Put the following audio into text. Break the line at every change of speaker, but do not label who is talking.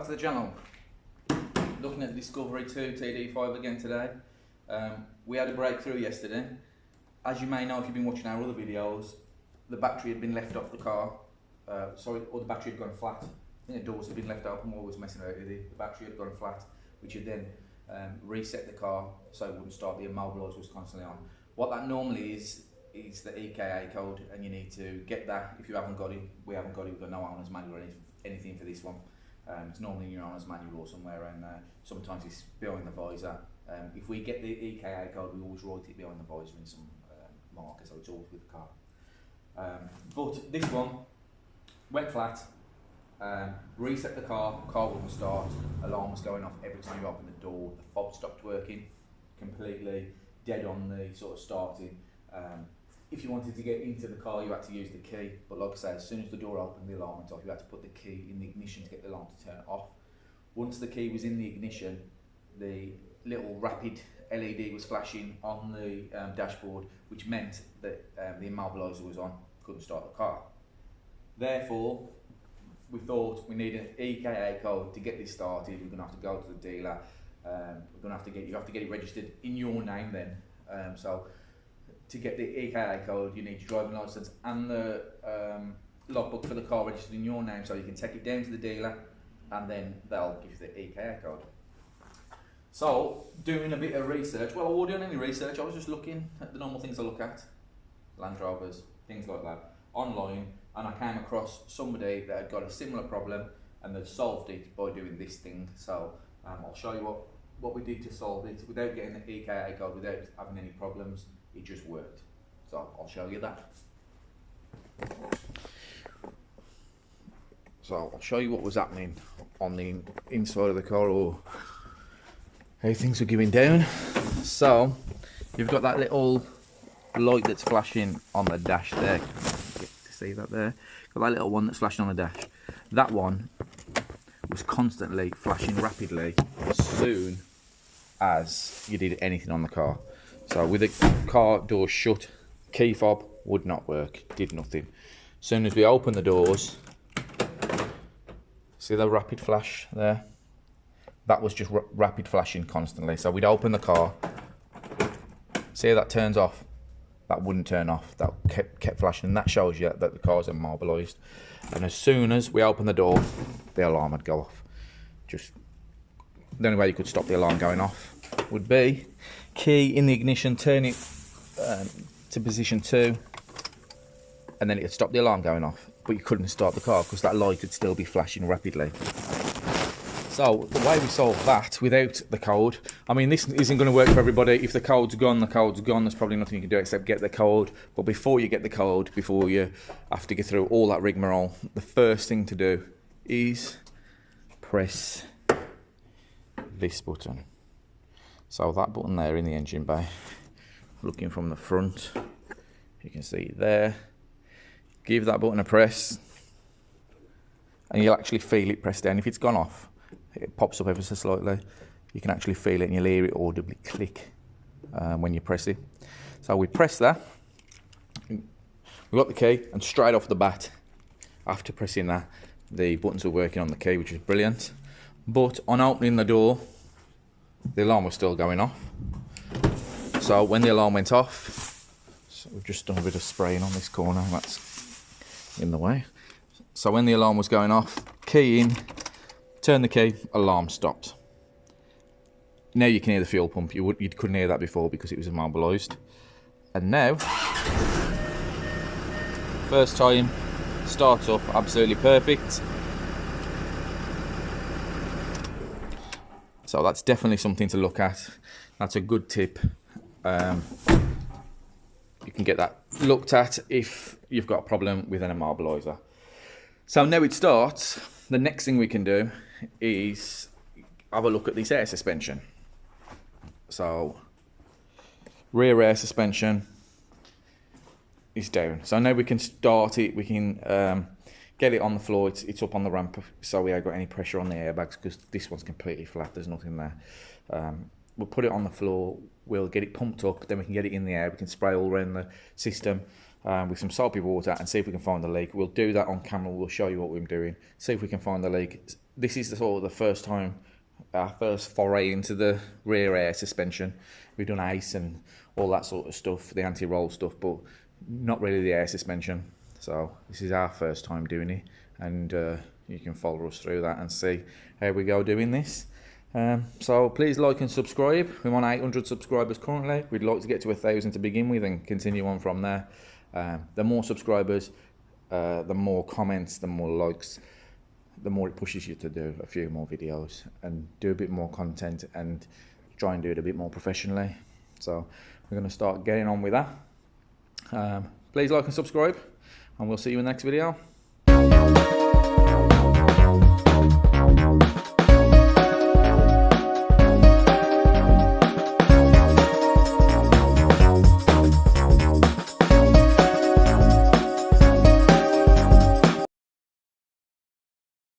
to the channel. Looking at the Discovery 2 td5 again today. We had a breakthrough yesterday. As you may know if you've been watching our other videos, the battery had been left off the car. Or the battery had gone flat. I think the doors had been left open while I was messing about with it. The battery had gone flat, which had then reset the car so it wouldn't start. The immobiliser was constantly on. What that normally is the EKA code, and you need to get that. If you haven't got it, we haven't got it, we've got no owner's manual or anything for this one. It's normally in your owner's manual or somewhere around there. Sometimes it's behind the visor. If we get the EKA code, we always write it behind the visor in some marker, so it's always with the car. But this one went flat, reset the car wouldn't start, alarm was going off every time you open the door, the fob stopped working completely, dead on the sort of starting. If you wanted to get into the car, you had to use the key, but like I say, as soon as the door opened, the alarm went off. You had to put the key in the ignition to get the alarm to turn off. Once the key was in the ignition, the little rapid LED was flashing on the dashboard, which meant that the immobiliser was on, couldn't start the car. Therefore, we thought we need an EKA code to get this started. We're going to have to go to the dealer. You have to get it registered in your name then. So to get the EKA code, you need your driving licence and the logbook for the car registered in your name, so you can take it down to the dealer and then they'll give you the EKA code. So, doing a bit of research, well, I wasn't doing any research, I was just looking at the normal things I look at, Land Rovers, things like that, online, and I came across somebody that had got a similar problem and they'd solved it by doing this thing. So I'll show you what we did to solve it without getting the EKA code, without having any problems. It just worked. So I'll show you that. So I'll show you what was happening on the inside of the car, or how things were going down. So you've got that little light that's flashing on the dash there. Get to see that there? Got that little one that's flashing on the dash. That one was constantly flashing rapidly as soon as you did anything on the car. So with the car doors shut, key fob would not work, did nothing. As soon as we open the doors, see the rapid flash there? That was just rapid flashing constantly. So we'd open the car, see how that turns off? That wouldn't turn off, that kept flashing, and that shows you that the car's immobilised. And as soon as we open the door, the alarm would go off. Just the only way you could stop the alarm going off would be key in the ignition, turn it to position 2, and then it would stop the alarm going off, but you couldn't start the car because that light would still be flashing rapidly. So the way we solved that without the code, I mean, this isn't going to work for everybody. If the code's gone, the code's gone. There's probably nothing you can do except get the code. But before you get the code, before you have to get through all that rigmarole, the first thing to do is press this button. So that button there in the engine bay, looking from the front, you can see it there. Give that button a press and you'll actually feel it press down. If it's gone off, it pops up ever so slightly. You can actually feel it and you'll hear it audibly click when you press it. So we press that, we got the key, and straight off the bat, after pressing that, the buttons were working on the key, which is brilliant. But on opening the door, the alarm was still going off. So when the alarm went off, so we've just done a bit of spraying on this corner, and that's in the way. So when the alarm was going off, key in, turn the key, alarm stopped. Now you can hear the fuel pump. You couldn't hear that before because it was immobilised. And now, first time, starts up, absolutely perfect. So that's definitely something to look at. That's a good tip. You can get that looked at if you've got a problem with an immobiliser. So now it starts. The next thing we can do is have a look at this air suspension. So rear air suspension is down. So now we can start it. We can get it on the floor. It's up on the ramp, so we haven't got any pressure on the airbags because this one's completely flat. There's nothing there. We'll put it on the floor. We'll get it pumped up. Then we can get it in the air. We can spray all around the system with some salty water and see if we can find the leak. We'll do that on camera. We'll show you what we're doing. See if we can find the leak. this is sort of the first time, our first foray into the rear air suspension. We've done ACE and all that sort of stuff, the anti-roll stuff, but not really the air suspension. So this is our first time doing it, and you can follow us through that and see how we go doing this. So please like and subscribe. We're on 800 subscribers currently. We'd like to get to 1,000 to begin with and continue on from there. The more subscribers, the more comments, the more likes, the more it pushes you to do a few more videos and do a bit more content and try and do it a bit more professionally. So we're going to start getting on with that. Please like and subscribe, and we'll see you in the next video.